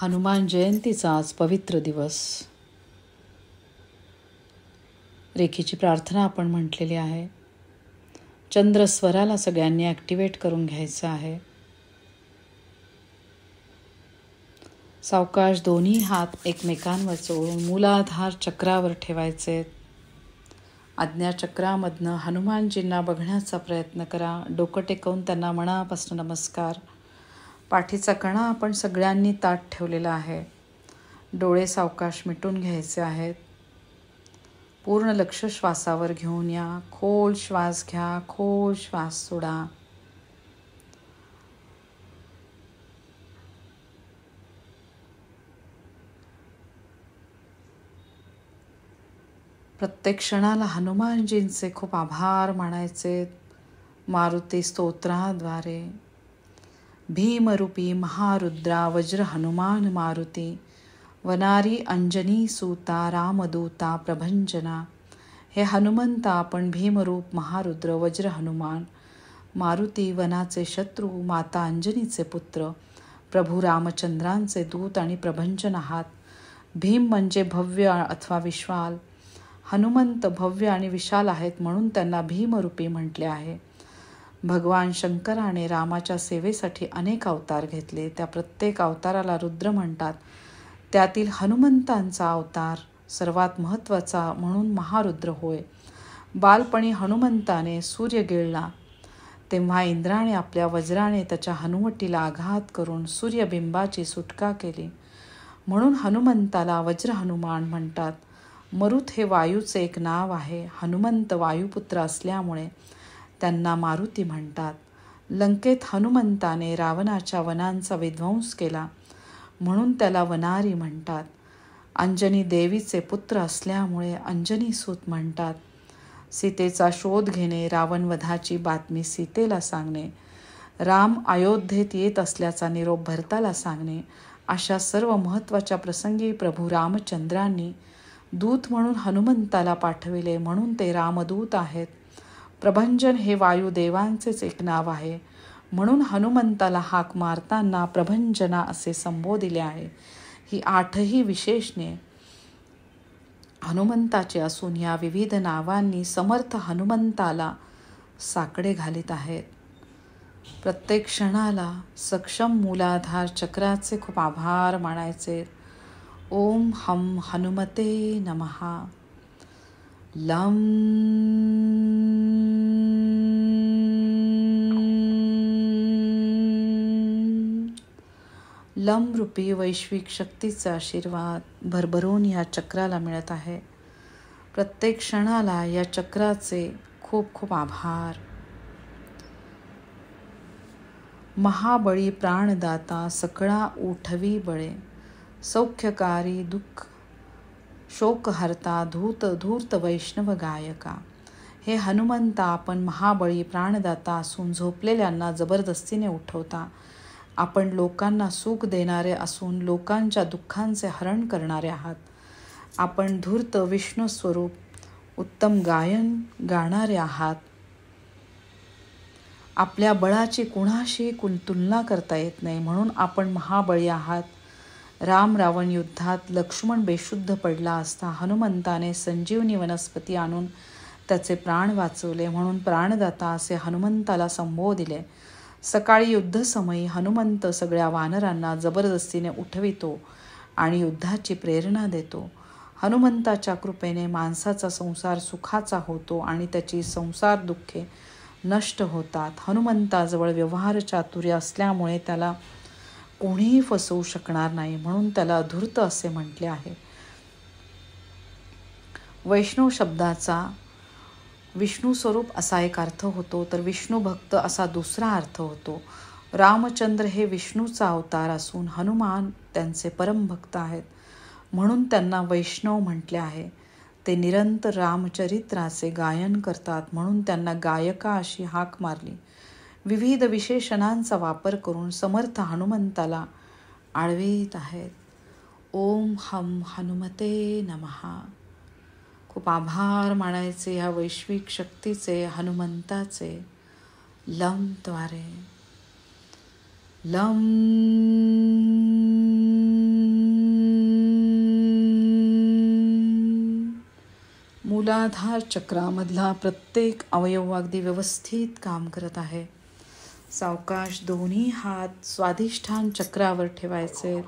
हनुमान जयंतीचा आज पवित्र दिवस. रेखीची प्रार्थना आपण म्हटलेली आहे. चंद्रस्वराला सगळ्यांनी ॲक्टिवेट करून घ्यायचं आहे. सावकाश दोन्ही हात एकमेकांवर चोळून मूलाधार चक्रावर ठेवायचे. आज्ञाचक्रामधनं हनुमानजींना बघण्याचा प्रयत्न करा. डोकं टेकवून त्यांना मनापासून नमस्कार. पाठीचा कणा आपण सगळ्यांनी ताठ ठेवलेला आहे. डोळे सावकाश मिटून घ्यायचे आहेत. पूर्ण लक्ष श्वासावर घेऊन या. खोल श्वास घ्या, खोल श्वास सोडा. प्रत्येक क्षणाला हनुमानजींचे खूप आभार मानायचे. मारुती स्तोत्राद्वारे भीमरूपी महारुद्रा वज्र हनुमान मारुती वनारी अंजनी सूता रामदूता प्रभंजना. हे हनुमंता आपण भीमरूप महारुद्र वज्र हनुमान मारुती वनाचे शत्रू माता अंजनीचे पुत्र प्रभू रामचंद्रांचे दूत आणि प्रभंजन आहात. भीम म्हणजे भव्य अथवा विशाल. हनुमंत भव्य आणि विशाल आहेत म्हणून त्यांना भीमरूपी म्हटले आहे. भगवान शंकराने रामाच्या सेवेसाठी अनेक अवतार घेतले. त्या प्रत्येक अवताराला रुद्र म्हणतात. त्यातील हनुमंतांचा अवतार सर्वात महत्त्वाचा म्हणून महारुद्र होय. बालपणी हनुमंताने सूर्य गिळला तेव्हा इंद्राने आपल्या वज्राने त्याच्या हनुवटीला आघात करून सूर्यबिंबाची सुटका केली. म्हणून हनुमंताला वज्र हनुमान म्हणतात. मरुत हे वायूचे एक नाव आहे. हनुमंत वायुपुत्र असल्यामुळे त्यांना मारुती म्हणतात. लंकेत हनुमंताने रावणाच्या वनांचा विध्वंस केला म्हणून त्याला वनारी म्हणतात. अंजनी देवीचे पुत्र असल्यामुळे अंजनी सूत म्हणतात. सीतेचा शोध घेणे, रावणवधाची बातमी सीतेला सांगणे, राम अयोध्येत येत असल्याचा निरोप भरताला सांगणे, अशा सर्व महत्त्वाच्या प्रसंगी प्रभू रामचंद्रांनी दूत म्हणून हनुमंताला पाठविले म्हणून ते रामदूत आहेत. प्रभंजन हे वायुदेवांचेच एक नाव आहे म्हणून हनुमंताला हाक मारताना प्रभंजना असे संबोधिले आहे. ही 8ही विशेषणे हनुमंताचे असून या विविध नावांनी समर्थ हनुमंताला साकडे घालीत आहेत. प्रत्येक क्षणाला सक्षम मूलाधार चक्राचे खूप आभार मानायचे. ओम हम हनुमते नमः. लम लमरूपी वैश्विक शक्तीचा आशीर्वाद भरभरून या चक्राला मिळत आहे. प्रत्येक क्षणाला या चक्राचे खूप खूप आभार. महाबळी प्राणदाता सकळा उठवी बळे सौख्यकारी दुःख शोकहर्ता धूर्त वैष्णव गायका. हे हनुमंता आपण महाबळी प्राणदाता असून झोपलेल्यांना जबरदस्तीने उठवता. आपण लोकांना सुख देणारे असून लोकांच्या दुःखांचे हरण करणारे आहात. आपण धूर्त विष्णू स्वरूप उत्तम गायन गाणारे आहात. आपल्या बळाची कुणाशी तुलना करता येत नाही म्हणून आपण महाबळी आहात. राम रावण युद्धात लक्ष्मण बेशुद्ध पडला असता हनुमंताने संजीवनी वनस्पती आणून त्याचे प्राण वाचवले म्हणून प्राणदाता असे हनुमंताला संबोधिले. सकाळी युद्धसमयी हनुमंत सगळ्या वानरांना जबरदस्तीने उठवितो आणि युद्धाची प्रेरणा देतो. हनुमंताच्या कृपेने माणसाचा संसार सुखाचा होतो आणि त्याची संसार दुःखे नष्ट होतात. हनुमंताजवळ व्यवहार चातुर्य असल्यामुळे त्याला कोणीही फसवू शकणार नाही म्हणून त्याला धूर्त असे म्हटले आहे. वैष्णव शब्दाचा विष्णू स्वरूप असा एक अर्थ होतो तर विष्णू भक्त असा दुसरा अर्थ होतो. रामचंद्र हे विष्णूचा अवतार असून हनुमान त्यांचे परमभक्त आहेत म्हणून त्यांना वैष्णव म्हटले आहे. ते निरंतर रामचरित्राचे गायन करतात म्हणून त्यांना गायका अशी हाक मारली. विविध विशेषणांचा वापर करून समर्थ हनुमंताला आळवीत आहेत. ओम हम हनुमते नमः. खूप आभार मानायचे ह्या वैश्विक शक्तीचे हनुमंताचे. लमद्वारे लम मूलाधार चक्रामधला प्रत्येक अवयव अगदी व्यवस्थित काम करत आहे. सावकाश दोन्ही हात स्वाधिष्ठान चक्रावर ठेवायचे.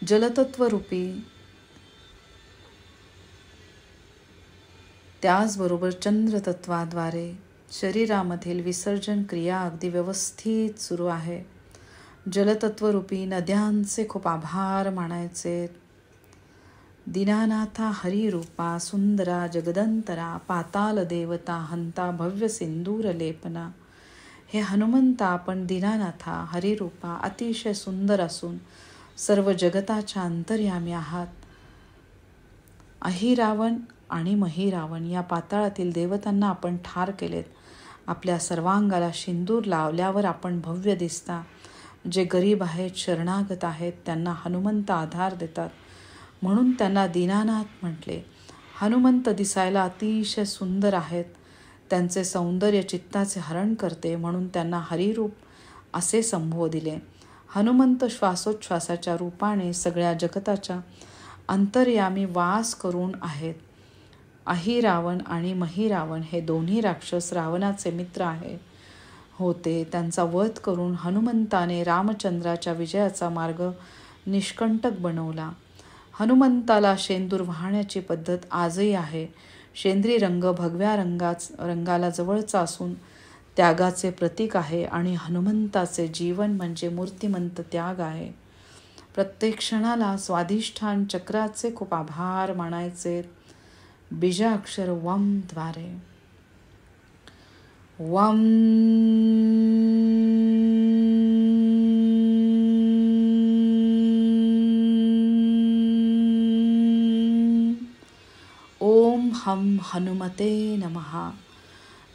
जलतत्वरूपी त्याचबरोबर चंद्रतत्वाद्वारे शरीरामधील विसर्जन क्रिया अगदी व्यवस्थित सुरू आहे. जलतत्वरूपी नद्यांचे खूप आभार मानायचे. दीनानाथा हरिरूपा सुंदरा जगदंतरा पाताल देवता हंता भव्य सिंदूर लेपना. हे हनुमंता आपण दीनानाथा हरिरूपा अतिशय सुंदर असून सर्व जगताच्या अंतर्यामी आहात. अहिरावण आणि महिरावण या पाताळातील देवतांना आपण ठार केलेत. आपल्या सर्वांगाला सिंदूर लावल्यावर आपण भव्य दिसता. जे गरीब आहेत, शरणागत आहेत, त्यांना हनुमंत आधार देतात म्हणून त्यांना दीनानाथ म्हटले. हनुमंत दिसायला अतिशय सुंदर आहेत. त्यांचे सौंदर्य चित्ताचे हरण करते म्हणून त्यांना हरिरूप असे संबोधिले. हनुमंत श्वासोच्छ्वासाच्या रूपाने सगळ्या जगताच्या अंतर्यामी वास करून आहेत. अहिरावण आणि महिरावण हे दोन्ही राक्षस रावणाचे मित्र होते. त्यांचा वध करून हनुमंताने रामचंद्राच्या विजयाचा मार्ग निष्कंटक बनवला. हनुमंताला शेंदूर वाहण्याची पद्धत आजही आहे. शेंद्री रंग भगव्या रंगाला जवळचा असून त्यागाचे प्रतीक आहे आणि हनुमंताचे जीवन म्हणजे मूर्तिमंत त्याग आहे. प्रत्येक क्षणाला स्वाधिष्ठान चक्राचे खूप आभार मानायचे. बीजाक्षर वम द्वारे वम ओम हम हनुमते नमः.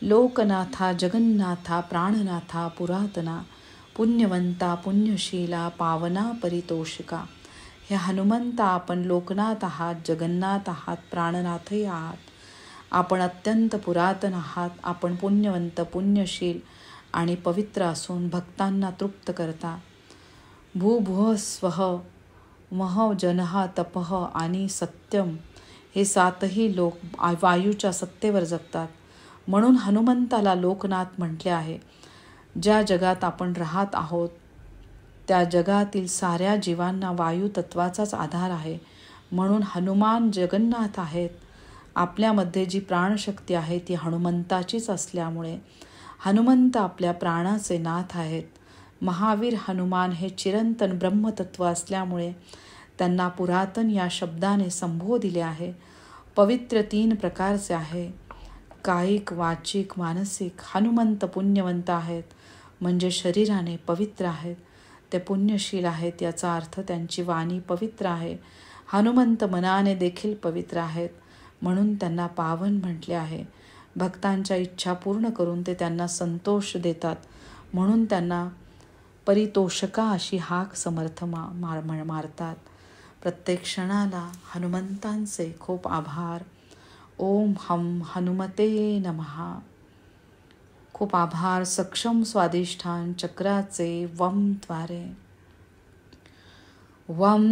लोकनाथा जगन्नाथा प्राणनाथा पुरातना पुण्यवंता पुण्यशीला पावना परितोषिका. हे हनुमंता आपण लोकनाथ आहात, जगन्नाथ आहात, प्राणनाथही आहात. आपण अत्यंत पुरातन आहात. आपण पुण्यवंत, पुण्यशील आणि पवित्र असून भक्तांना तृप्त करता. भूभुव स्वह मह जनः तपः आणि सत्यम हे सातही लोक वायूच्या सत्तेवर जगतात म्हणून हनुमंताला लोकनाथ म्हटले आहे. ज्या जगात आपण राहत आहोत त्या जगातील साऱ्या जीवांना वायू तत्वाचाच आधार आहे म्हणून हनुमान जगन्नाथ आहेत. आपल्यामध्ये जी प्राणशक्ती आहे ती हनुमंताचीच असल्यामुळे हनुमंत आपल्या प्राणाचे नाथ आहेत. महावीर हनुमान हे चिरंतन ब्रह्मतत्व असल्यामुळे त्यांना पुरातन या शब्दाने संबोधिले आहे. पवित्र 3 प्रकारचे आहे, कायिक, वाचिक, मानसिक. हनुमंत पुण्यवंत आहेत म्हणजे शरीराने पवित्र आहेत. ते पुण्यशील आहेत याचा अर्थ त्यांची वाणी पवित्र आहे. हनुमंत मनाने देखील पवित्र आहेत म्हणून त्यांना पावन म्हटले आहे. भक्तांच्या इच्छा पूर्ण करून ते त्यांना संतोष देतात म्हणून त्यांना परितोषका अशी हाक समर्थ मारतात. प्रत्येक क्षणाला हनुमंतांचे खूप आभार. ओम हम हनुमते नमः. खूप आभार. सक्षम स्वाधिष्ठान चक्राचे वम द्वारे वम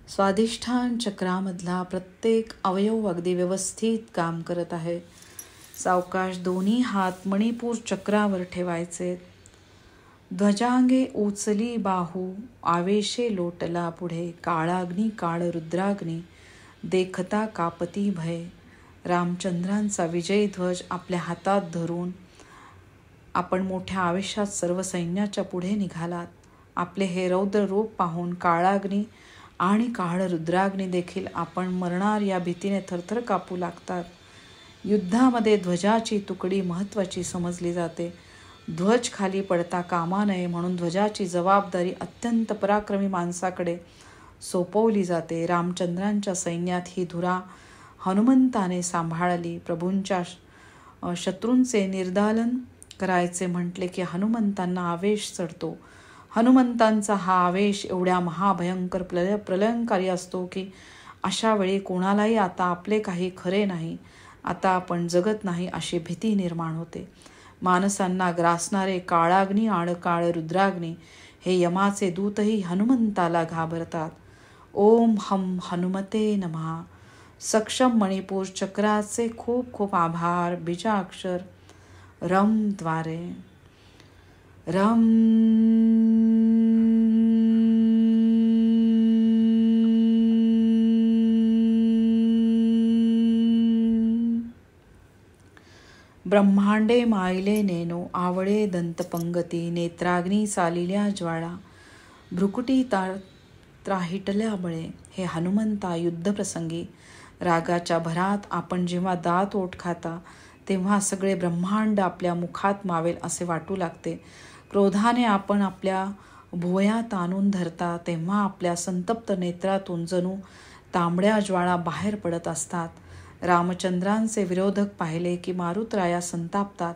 स्वाधिष्ठान चक्रामधला प्रत्येक अवयव अगदी व्यवस्थित काम करत आहे. सावकाश दोन्ही हात मणिपूर चक्रावर ठेवायचे. ध्वजांगे उचली बाहू आवेशे लोटला पुढे. काळाग्नी काळ रुद्राग्नी देखता कापती भय. रामचंद्रांचा विजयी ध्वज आपल्या हातात धरून आपण मोठ्या आवेशात सर्व सैन्याच्या पुढे निघालात. आपले हे रौद्र रूप पाहून काळाग्नी आणि काळ रुद्राग्नी देखील आपण मरणार या भीतीने थरथर कापू लागतात. युद्धामध्ये ध्वजाची तुकडी महत्त्वाची समजली जाते. ध्वज खाली पडता कामा नये म्हणून ध्वजाची जबाबदारी अत्यंत पराक्रमी माणसाकडे सोपवली जाते. रामचंद्रांच्या सैन्यात ही धुरा हनुमंताने सांभाळली. प्रभूंच्या शत्रूंचे निर्दालन करायचे म्हटले की हनुमंतांना आवेश चढतो. हनुमंतांचा हा आवेश एवढ्या महाभयंकर प्रलयंकारी असतो की अशा वेळी कोणालाही आता आपले काही खरे नाही, आता आपण जगत नाही अशी भीती निर्माण होते. मानसांना ग्रासणारे काळाग्नी आण काळ रुद्राग्नी हे यमाचे दूतही हनुमंताला घाबरतात. ओम हम हनुमते नमः. सक्षम मणिपूर चक्राचे खूप खूप आभार. बीजाक्षर रम द्वारे. रम. ब्रह्मांडे मायले नेनो आवळे दंतपंगती नेत्राग्नी चालिल्या ज्वाळा भ्रुकुटी त्राहिटल्या बळे. हे हनुमंता युद्धप्रसंगी रागाच्या भरात आपण जेव्हा दात ओठ खाता तेव्हा सगळे ब्रह्मांड आपल्या मुखात मावेल असे वाटू लागते. क्रोधाने आपण आपल्या भुवयात आणून धरता तेव्हा आपल्या संतप्त नेत्रातून जणू तांबड्या ज्वाळा बाहेर पडत असतात. रामचंद्रांचे विरोधक पाहिले की मारुतराया संतापतात.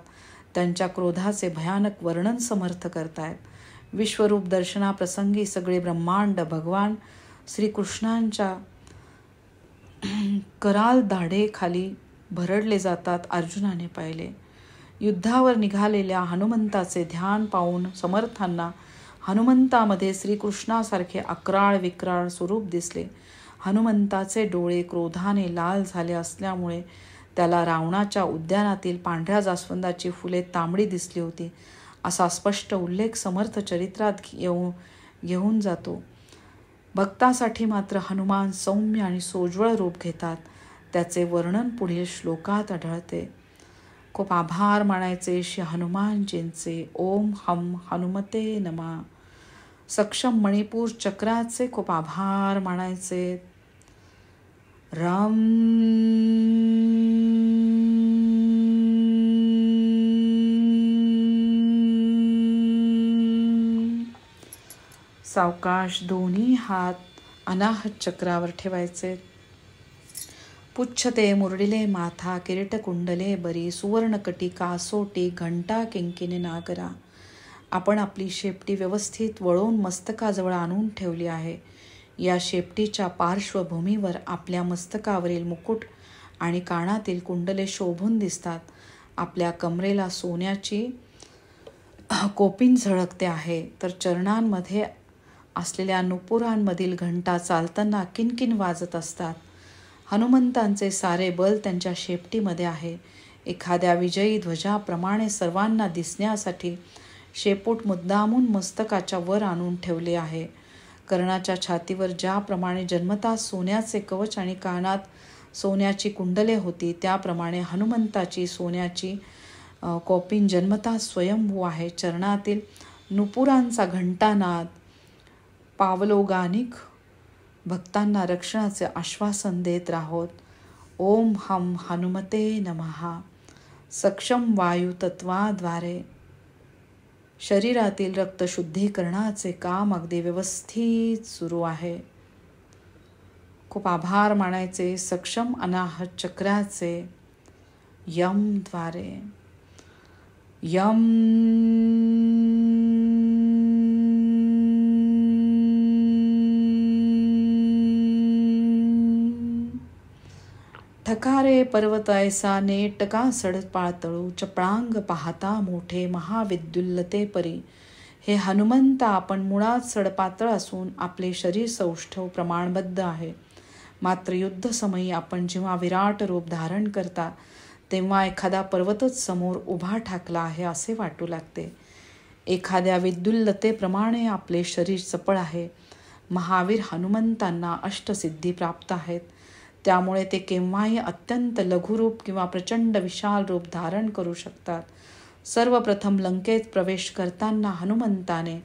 त्यांच्या क्रोधाचे भयानक वर्णन समर्थ करतायत. विश्वरूप दर्शनाप्रसंगी सगळे ब्रह्मांड भगवान श्रीकृष्णांच्या कराल दाढेखाली भरडले जातात. अर्जुनाने पाहिले. युद्धावर निघालेल्या हनुमंताचे ध्यान पाहून समर्थांना हनुमंतामध्ये श्रीकृष्णासारखे अक्राळ विक्राळ स्वरूप दिसले. हनुमंताचे डोळे क्रोधाने लाल झाले असल्यामुळे त्याला रावणाच्या उद्यानातील पांढऱ्या जास्वंदाची फुले तांबडी दिसली होती असा स्पष्ट उल्लेख समर्थ चरित्रात घेऊन जातो. भक्तासाठी मात्र हनुमान सौम्य आणि सोज्वळ रूप घेतात. त्याचे वर्णन पुढील श्लोकात आढळते. खूप आभार मानायचे श्री हनुमानजींचे. ओम हम हनुमते नमः. सक्षम मणिपूर चक्राचे खूप आभार मानायचे. राम. सावकाश दोन्ही हात अनाहत चक्रावर ठेवायचे. पुच्छते मुरडिले माथा किरीट कुंडले बरी सुवर्णकटी कासोटी घंटा किंकिणी नागरा. आपण आपली शेपटी व्यवस्थित वळवून मस्तकाजवळ आणून ठेवली आहे. या शेपटीच्या पार्श्वभूमीवर आपल्या मस्तकावरील मुकुट आणि कानातील कुंडले शोभून दिसतात. आपल्या कमरेला सोन्याची कोपिन झळकते आहे, तर चरणांमध्ये असलेल्या नुपुरांमधील घंटा चालताना किनकिन वाजत असतात. हनुमंतांचे सारे बल त्यांच्या शेपटीमध्ये आहे. एखाद्या विजयी ध्वजाप्रमाणे सर्वांना दिसण्यासाठी शेपूट मुद्दामून मस्तकाच्या वर आणून ठेवले आहे. कर्णाच्या छातीवर ज्याप्रमाणे जन्मतः सोन्याचे कवच आणि कानात सोन्याची कुंडले होती, त्याप्रमाणे हनुमंताची सोन्याची कोपिन जन्मतः स्वयंभू आहे. चरणातील नुपुरांचा घंटानाद पावलोगानिक भक्तांना रक्षणाचे आश्वासन देत राहोत. ओम हम हनुमते नमः. सक्षम वायू तत्वाद्वारे शरीरातील रक्तशुद्धीकरणाचे काम अगदी व्यवस्थित सुरू आहे. खूप आभार मानायचे सक्षम अनाहत चक्राचे. यम द्वारे. यम. ठकारे पर्वत ऐसा नेटका सड पाळतळू चपळांग पाहता मोठे महाविद्युल्लते परी. हे हनुमंत आपण मुळात सडपातळ असून आपले शरीर सौष्ठव प्रमाणबद्ध आहे. मात्र युद्धसमयी आपण जेव्हा विराट रूप धारण करता तेव्हा एखादा पर्वतच समोर उभा ठाकला आहे असे वाटू लागते. एखाद्या विद्युल्लतेप्रमाणे आपले शरीर चपळ आहे. महावीर हनुमंतांना अष्टसिद्धी प्राप्त आहेत. त्यामुळे ते केव्हाही अत्यंत लघुरूप किंवा प्रचंड विशाल रूप धारण करू शकतात. सर्वप्रथम लंकेत प्रवेश करताना हनुमंताने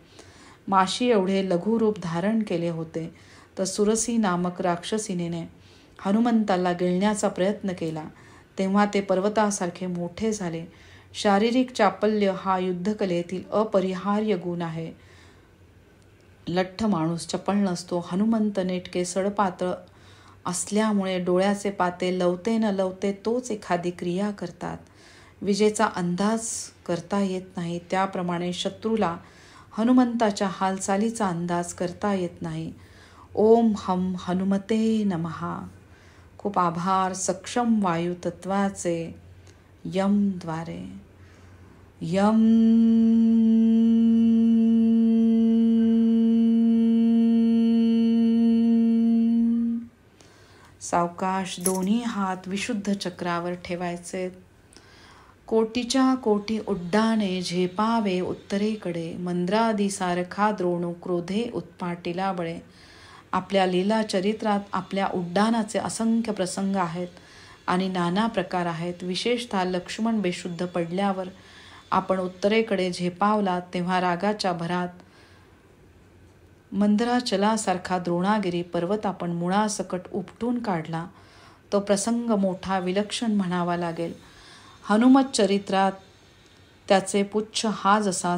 माशी एवढे लघुरूप धारण केले होते, तर सुरसी नामक राक्षसीने हनुमंताला गिळण्याचा प्रयत्न केला तेव्हा ते पर्वतासारखे मोठे झाले. शारीरिक चापल्य हा युद्धकलेतील अपरिहार्य गुण आहे. लठ्ठ माणूस चपळ नसतो. हनुमंत नेटके सडपातळ असल्यामुळे डोळ्याचे पाते लवते न लवते तोच एखादी क्रिया करतात. विजेचा अंदाज करता येत नाही, त्याप्रमाणे शत्रूला हनुमंताच्या हालचालीचा अंदाज करता येत नाही. ओम हम हनुमते नमः. खूप आभार सक्षम वायू तत्वाचे. यम द्वारे. यम सावकाश दोन्ही हात विशुद्ध चक्रावर ठेवायचे. कोटीच्या कोटी उड्डाणे झेपावे उत्तरेकडे, मंद्रादी सारखा द्रोणू क्रोधे उत्पाटीला बळे. आपल्या लीला चरित्रात आपल्या उड्डाणाचे असंख्य प्रसंग आहेत आणि नाना प्रकार आहेत. विशेषतः लक्ष्मण बेशुद्ध पडल्यावर आपण उत्तरेकडे झेपावलात तेव्हा रागाच्या भरात मंदराचलासारखा द्रोणागिरी पर्वत आपण मुळासकट उपटून काढला. तो प्रसंग मोठा विलक्षण म्हणावा लागेल. हनुमत चरित्रात त्याचे पुच्छ हा जसा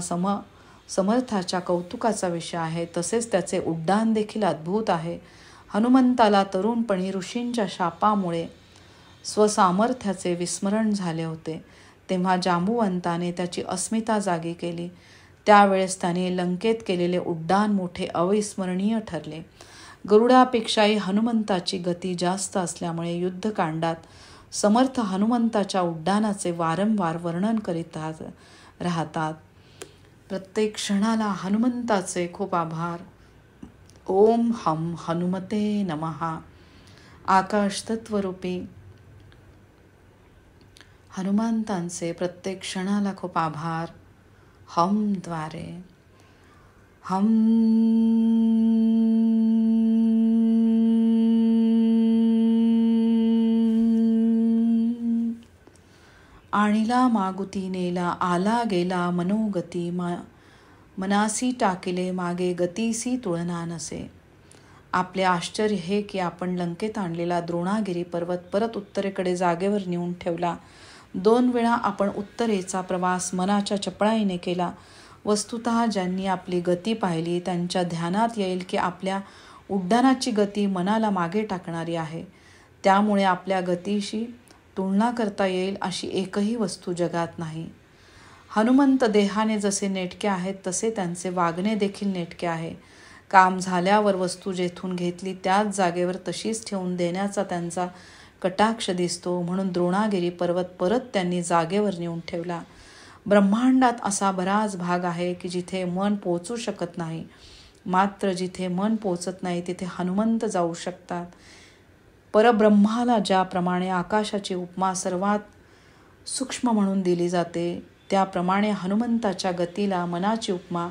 समर्थाच्या कौतुकाचा विषय आहे, तसेच त्याचे उड्डाण देखील अद्भुत आहे. हनुमंताला तरुणपणी ऋषींच्या शापामुळे स्वसामर्थ्याचे विस्मरण झाले होते. तेव्हा जांबुवंताने त्याची अस्मिता जागी केली. त्यावेळेस त्याने लंकेत केलेले उड्डाण मोठे अविस्मरणीय ठरले. गरुडापेक्षाही हनुमंताची गती जास्त असल्यामुळे युद्धकांडात समर्थ हनुमंताच्या उड्डाणाचे वारंवार वर्णन करीत राहतात. प्रत्येक क्षणाला हनुमंताचे खूप आभार. ओम हम हनुमते नमः. आकाश तत्वरूपी हनुमंतांचे प्रत्येक क्षणाला खूप आभार. हम द्वारे हम आणिला मागुती नेला, आला गेला मनोगती, मनासी टाकिले मागे, गतीसी तुळना नसे. आपले आश्चर्य हे की आपण लंकेत आणलेला द्रोणागिरी पर्वत परत उत्तरेकडे जागेवर नेऊन ठेवला. 2 वेळा आपण उत्तरेचा प्रवास मनाच्या चपळाईने केला. वस्तुतः ज्यांनी आपली गती पाहिली त्यांच्या ध्यानात येईल की आपल्या उड्डाणाची गती मनाला मागे टाकणारी आहे. त्यामुळे आपल्या गतीशी तुलना करता येईल अशी एकही वस्तू जगात नाही. हनुमंत देहाने जसे नेटके आहेत तसे त्यांचे वागणे देखील नेटके आहे. काम झाल्यावर वस्तू जेथून घेतली त्याच जागेवर तशीच ठेवून देण्याचा त्यांचा कटाक्ष दिसतो. म्हणून द्रोणागिरी पर्वत परत त्यांनी जागेवर नेऊन ठेवला. ब्रह्मांडात असा बराच भाग आहे की जिथे मन पोचू शकत नाही. मात्र जिथे मन पोचत नाही तिथे हनुमंत जाऊ शकतात. परब्रह्माला ज्याप्रमाणे आकाशाची उपमा सर्वात सूक्ष्म म्हणून दिली जाते, त्याप्रमाणे हनुमंताच्या गतीला मनाची उपमा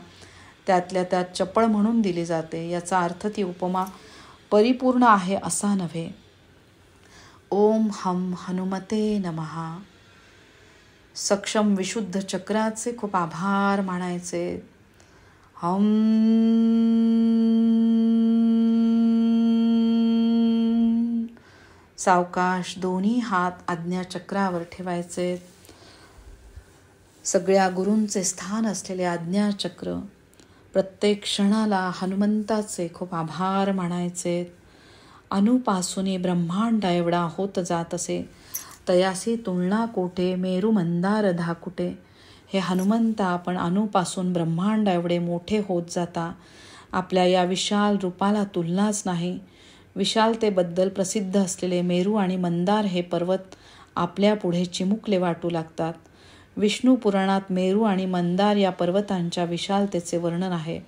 त्यातल्या त्यात चपळ म्हणून दिली जाते. याचा अर्थ ती उपमा परिपूर्ण आहे असा नव्हे. ओम हम हनुमते नमः. सक्षम विशुद्ध चक्राचे खूप आभार मानायचे. हम सावकाश दोन्ही हात आज्ञाचक्रावर ठेवायचे. सगळ्या गुरूंचे स्थान असलेले आज्ञाचक्र. प्रत्येक क्षणाला हनुमंताचे खूप आभार मानायचे. अणुपासून ब्रह्मांड एवढा होत जात असे, तयासी तुलना कोठे, मेरू मंदार धाकुटे. हे हनुमंता आपण अणुपासून ब्रह्मांड एवढे मोठे होत जाता. आपल्या या विशाल रूपाला तुलनाच नाही. विशालतेबद्दल प्रसिद्ध असलेले मेरू आणि मंदार हे पर्वत आपल्या पुढे चिमुकले वाटू लागतात. विष्णू पुराणात मेरू आणि मंदार या पर्वतांच्या विशालतेचे वर्णन आहे.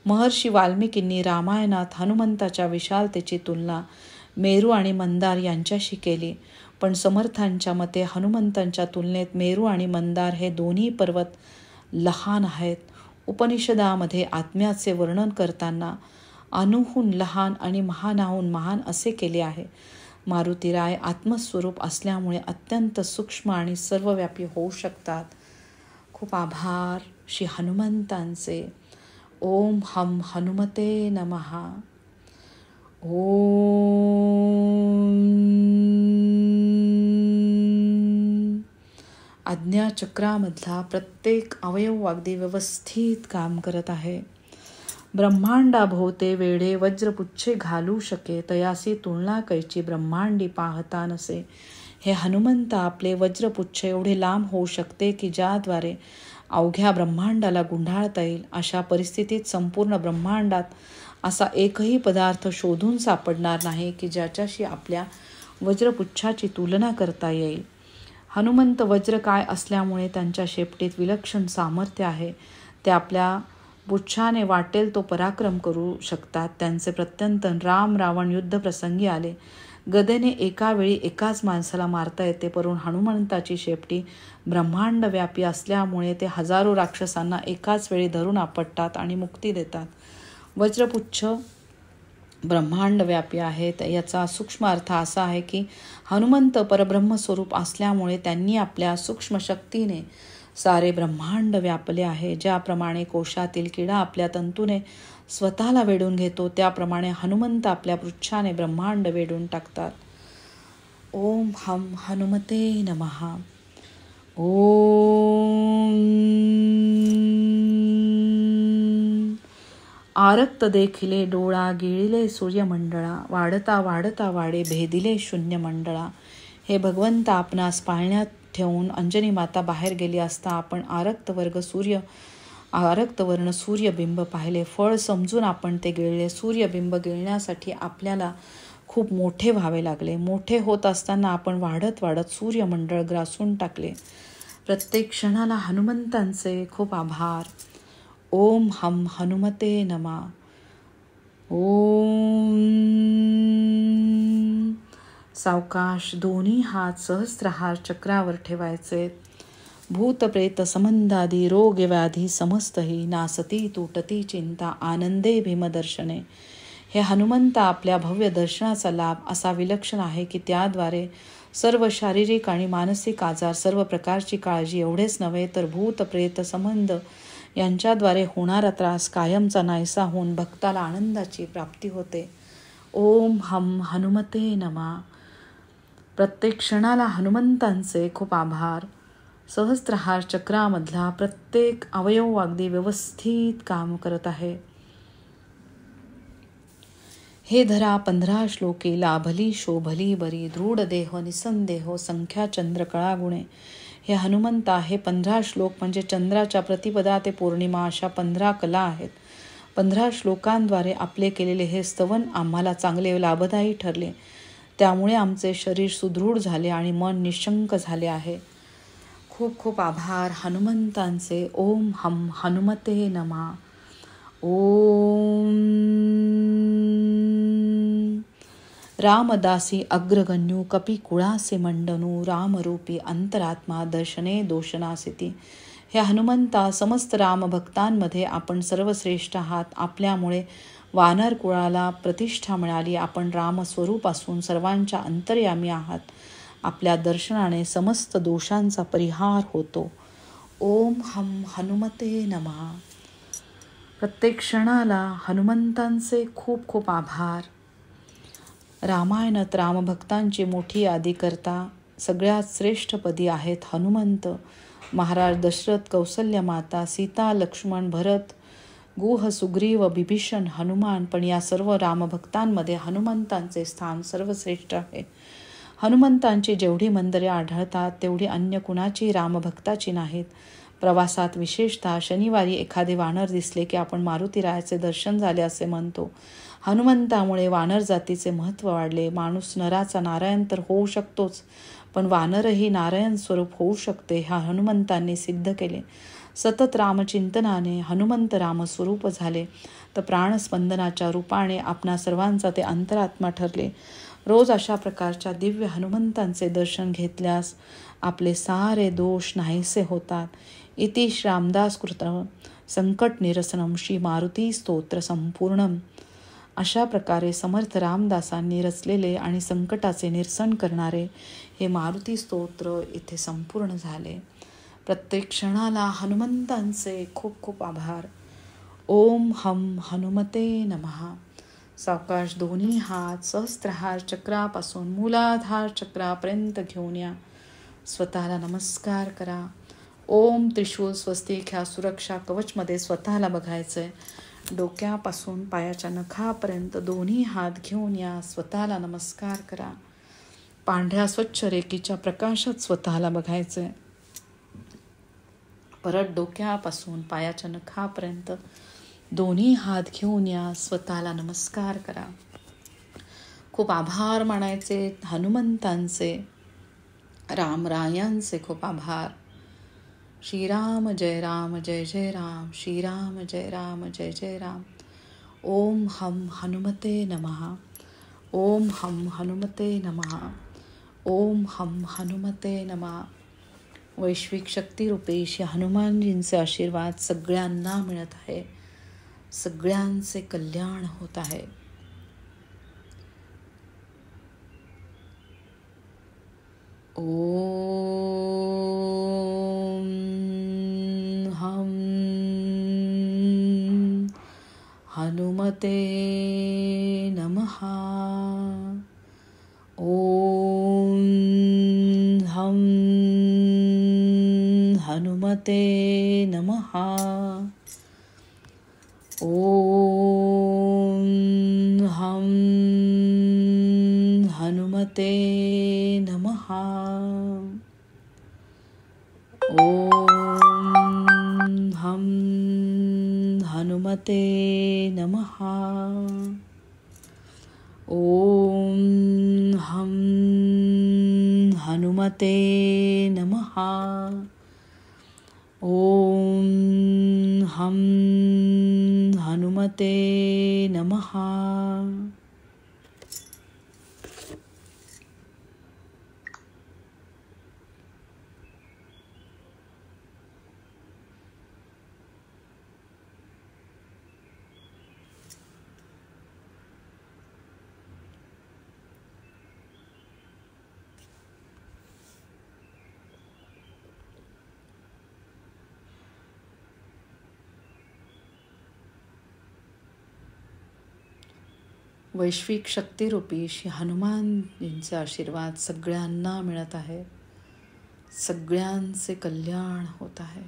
महर्षी वाल्मिकींनी रामायणात हनुमंताच्या विशालतेची तुलना मेरू आणि मंदार यांच्याशी केली. पण समर्थांच्या मते हनुमंतांच्या तुलनेत मेरू आणि मंदार हे दोन्ही पर्वत लहान आहेत. उपनिषदामध्ये आत्म्याचे वर्णन करताना अणुहून लहान आणि महानाहून महान असे केले आहे. मारुतीराय आत्मस्वरूप असल्यामुळे अत्यंत सूक्ष्म आणि सर्वव्यापी होऊ शकतात. खूप आभार श्री हनुमंतांचे. ओम हम हनुमते नमः. ओम. आज्ञाचक्रामधला प्रत्येक अवयव अगदी व्यवस्थित काम करत आहे. ब्रह्मांडाभोवते वेढे वज्रपुच्छे घालू शके, तयासी तुलना कैची ब्रह्मांडी पाहता नसे. हे हनुमंत आपले वज्रपुच्छ एवढे लांब होऊ शकते की ज्याद्वारे अवघ्या ब्रह्मांडाला गुंडाळता येईल. अशा परिस्थितीत संपूर्ण ब्रह्मांडात असा एकही पदार्थ शोधून सापडणार नाही की ज्याच्याशी आपल्या वज्रपुच्छाची तुलना करता येईल. हनुमंत वज्र काय असल्यामुळे त्यांच्या शेपटीत विलक्षण सामर्थ्य आहे. ते आपल्या पुच्छाने वाटेल तो पराक्रम करू शकतात. त्यांचे प्रत्यंतन राम रावण युद्धप्रसंगी आले. गदेने एका वेळी एकाच माणसाला मारता येते, परंतु हनुमंताची शेपटी ब्रह्मांडव्यापी असल्यामुळे ते हजारो राक्षसांना एकाच वेळी धरून आपटतात आणि मुक्ती देतात. वज्रपुच्छ ब्रह्मांडव्यापी आहेत. याचा सूक्ष्म अर्थ असा आहे की हनुमंत परब्रह्मस्वरूप असल्यामुळे त्यांनी आपल्या सूक्ष्म शक्तीने सारे ब्रह्मांड व्यापले आहे. ज्याप्रमाणे कोशातील किडा आपल्या तंतूने स्वतःला वेढून घेतो, त्याप्रमाणे हनुमंत आपल्या पुच्छाने ब्रह्मांड वेढून टाकतात. ओम हम हनुमते नमः. ओम आरक्त देखिले डोळा, गिळिले सूर्यमंडळा, वाढता वाढता वाडे भेदिले शून्य मंडळा. हे भगवंत, आपणास पाळण्यात ठेवून अंजनी माता बाहेर गेली असता आपण आरक्तवर्ण सूर्यबिंब पाहिले. फळ समजून आपण ते गिळले. सूर्यबिंब गिळण्यासाठी आपल्याला खूप मोठे व्हावे लागले. मोठे होत असताना आपण वाढत वाढत सूर्यमंडळ ग्रासून टाकले. प्रत्येक क्षणाला हनुमंतांचे खूप आभार. ओम हम हनुमते नमः. ओम. सावकाश दोन्ही हात सहस्त्रहार चक्रावर ठेवायचे. भूत प्रेत संबंधादी रोग व्याधी समस्तही नासती तुटती चिंता आनंदे भीमदर्शने. हे हनुमंत आपल्या भव्य दर्शनाचा लाभ असा विलक्षण आहे की त्याद्वारे सर्व शारीरिक आणि मानसिक आजार, सर्व प्रकारची काळजी एवढेच नव्हे तर भूत प्रेत संबंध यांच्याद्वारे होणारा त्रास कायमचा नाहीसा होऊन भक्ताला आनंदाची प्राप्ती होते. ओम हम हनुमते नमः. प्रत्येक क्षणाला हनुमंतांचे खूप आभार. सहस्त्रहार चक्रामधला प्रत्येक अवयव अगदी व्यवस्थित काम करत आहे. हे धरा 15 श्लोके लाभली शोभली बरी, दृढ देह निसंदेह संख्या चंद्र कळागुणे. हे हनुमंता, हे 15 श्लोक म्हणजे चंद्राच्या प्रतिपदा ते पौर्णिमा अशा 15 कला आहेत. 15 श्लोकांद्वारे आपले केलेले हे स्तवन आम्हाला चांगले लाभदायी ठरले. त्यामुळे आमचे शरीर सुदृढ झाले आणि मन निशंक झाले आहे. खूप खूप आभार हनुमंतांचे. ओम हम हनुमते नमः. ओम. रामदासी अग्रगण्यू कपी कुळासे मंडनू, रामरूपी अंतरात्मा दर्शने दोषनासिती. हे हनुमंता, समस्त रामभक्तांमध्ये आपण सर्वश्रेष्ठ आहात. आपल्यामुळे वानर कुळाला प्रतिष्ठा मिळाली. आपण रामस्वरूप असून सर्वांच्या अंतर्यामी आहात. आपल्या दर्शनाने समस्त दोषांचा परिहार होतो. ओम हम हनुमते नमः. प्रत्येक क्षणाला हनुमंतांचे खूप खूप आभार. रामायणात रामभक्तांची मोठी यादी करता सगळ्यात श्रेष्ठपदी आहेत हनुमंत. महाराज दशरथ, कौसल्य माता, सीता, लक्ष्मण, भरत, गुह, सुग्रीव, बिभीषण, हनुमान. पण या सर्व रामभक्तांमध्ये हनुमंतांचे स्थान सर्वश्रेष्ठ आहे. हनुमंतांची जेवढी मंदिरे आढळतात तेवढी अन्य कुणाची रामभक्ताची नाहीत. प्रवासात विशेषतः शनिवारी एखादे वानर दिसले की आपण मारुतीरायाचे दर्शन झाले असे म्हणतो. हनुमंतामुळे वानर जातीचे महत्त्व वाढले. माणूस नराचा नारायण तर होऊ शकतोच, पण वानरही नारायण स्वरूप होऊ शकते, हा हनुमंतांनी सिद्ध केले. सतत रामचिंतनाने हनुमंत रामस्वरूप झाले, तर प्राणस्पंदनाच्या रूपाने आपणा सर्वांचा ते अंतरात्मा ठरले. रोज अशा प्रकारच्या दिव्य हनुमंतांचे दर्शन घेतल्यास आपले सारे दोष नाहीसे होतात. इति श्रीरामदास कृत संकट निरसनम श्री मारुती स्तोत्र संपूर्णम. अशा प्रकारे समर्थ रामदासांनी रचलेले आणि संकटाचे निरसन करणारे हे मारुती स्तोत्र इथे संपूर्ण झाले. प्रत्येक क्षणाला हनुमंतांचे खूप खूप आभार. ओम हम हनुमते नमः. सावकाश दोन्ही हात सहस्त्रहार चक्रापासून मूलाधार चक्रापर्यंत घेऊन या. स्वतःला नमस्कार करा. ओम त्रिशूल स्वस्तिक ह्या सुरक्षा कवचमध्ये स्वतःला बघायचंय. डोक्यापासून पायाच्या नखापर्यंत दोन्ही हात घेऊन या. स्वतःला नमस्कार करा. पांढऱ्या स्वच्छ रेखीच्या प्रकाशात स्वतःला बघायचंय. परत डोक्यापासून पायाच्या नखापर्यंत दोन्ही हात घेऊन या. स्वतःला नमस्कार करा. खूप आभार मानायचे हनुमंतांचे. रामरायांचे खूप आभार. श्रीराम जय जय राम, श्रीराम जय जय राम. ओम हम हनुमते नमः. ओम हम हनुमते नमः. ओम हम हनुमते नमः. वैश्विक शक्ती रूपेशी हनुमानजींचे आशीर्वाद सगळ्यांना मिळत आहे. सगळ्यांचे कल्याण होत आहे. ओम हम हनुमते नमः. ओम हम हनुमते नमः. ओम हम हनुमते नमः. ओम हम हनुमते नमः. ओम हम हनुमते नमः. ओम हम हनुमते नमः. वैश्विक शक्तिरूपी श्री हनुमानजींचे आशीर्वाद सगळ्यांना मिळत आहे. सगळ्यांचे कल्याण होत आहे.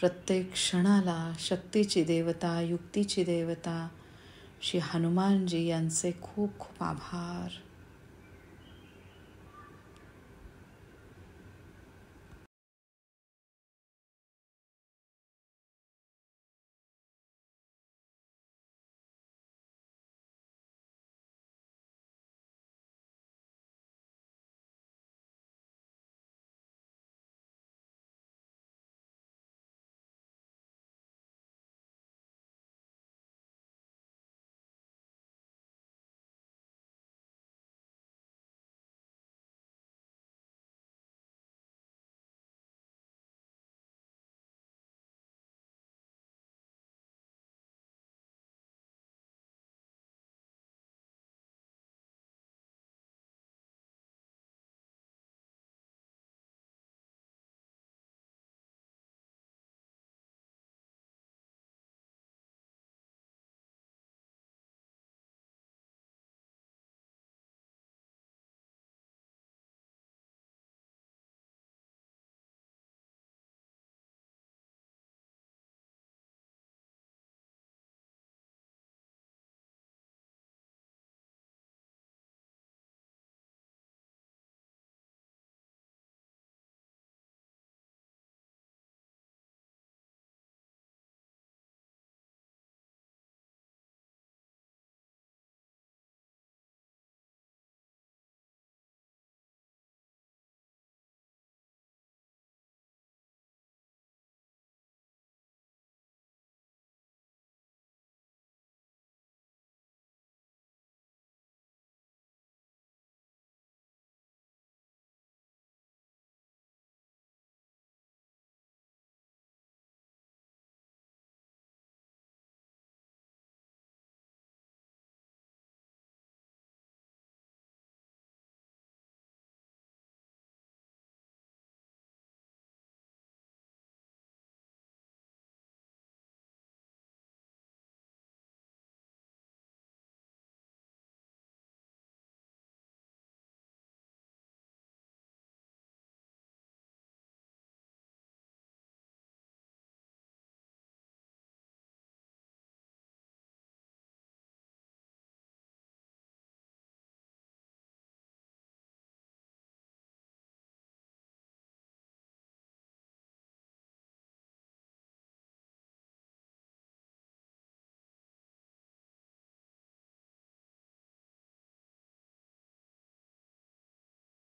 प्रत्येक क्षणाला शक्तीची देवता, युक्तीची देवता श्री हनुमानजी यांचे खूप खूप आभार.